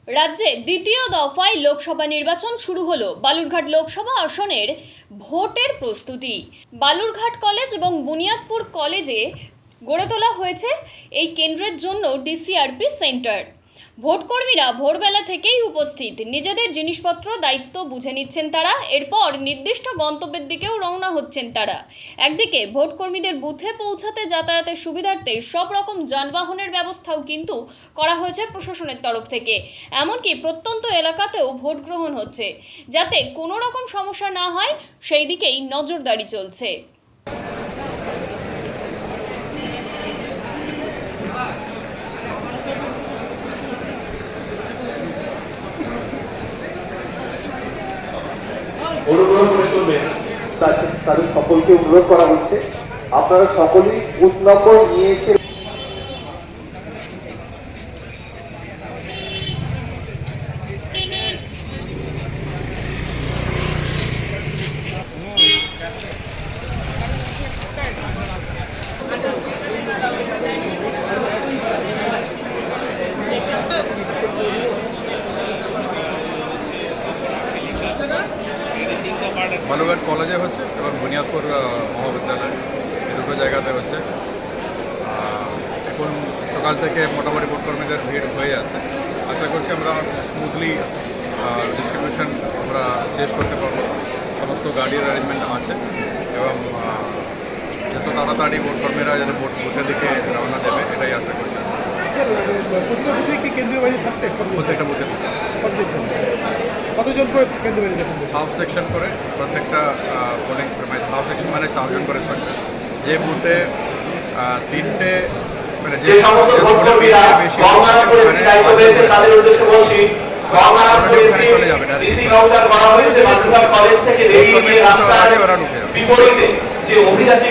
রাজ্যে দ্বিতীয় দফায় লোকসভা নির্বাচন শুরু হলো। বালুরঘাট লোকসভা আসনের ভোটের প্রস্তুতি। বালুরঘাট কলেজ এবং বুনিয়াদপুর কলেজে গড়ে তোলা হয়েছে এই কেন্দ্রের জন্য ডিসিআরপি সেন্টার। ভোটকর্মীরা ভোরবেলা থেকেই উপস্থিত, নিজেদের জিনিসপত্র দায়িত্ব বুঝে নিচ্ছেন তারা। এরপর নির্দিষ্ট গন্তব্যের দিকেও রওনা হচ্ছেন তারা। একদিকে ভোটকর্মীদের বুথে পৌঁছাতে যাতায়াতের সুবিধার্থে সব রকম যানবাহনের ব্যবস্থাও কিন্তু করা হয়েছে প্রশাসনের তরফ থেকে। এমনকি প্রত্যন্ত এলাকাতেও ভোট গ্রহণ হচ্ছে, যাতে কোনো রকম সমস্যা না হয় সেই দিকেই নজরদারি চলছে। অনুগ্রহ করে শুনবেন, তাদের সকলকে অনুরোধ করা হচ্ছে আপনারা সকলেই বুথ নম্বর নিয়ে এসে বালুরঘাট কলেজে হচ্ছে এবং বুনিয়াদপুর মহাবিদ্যালয় এই দুটো জায়গাতে হচ্ছে। এখন সকাল থেকে মোটামুটি ভোটকর্মীদের ভিড় হয়ে আছে। আশা করছি আমরা স্মুথলি ডিস্ট্রিবিউশন আমরা শেষ করতে পারবো। সমস্ত গাড়ির অ্যারেঞ্জমেন্ট আছে এবং যত তাড়াতাড়ি ভোটকর্মীরা যাতে বুথের দিকে রওনা দেবে এটাই আশা করছি। প্রত্যেকটা বুথে কতজন কেন্দ্র বাহিনী দেখুন? হাফ সেকশন করে প্রত্যেকটা পোলিং হাফ সেকশন মানে 4 জন করে থাকবে। যে বুথে তিনটে মানে যে সমস্ত ভোটকর্মীরা গঙ্গারাম পুলিশ দায়িত্ব পেয়েছে তাদের উদ্দেশ্যে বলছি, গঙ্গারাম পুলিশ ডিসি কাউন্টার করা হয়েছে বালুরঘাট কলেজ থেকে বেরিয়ে গিয়ে রাস্তার বিপরীতে যে অভিযাত্রী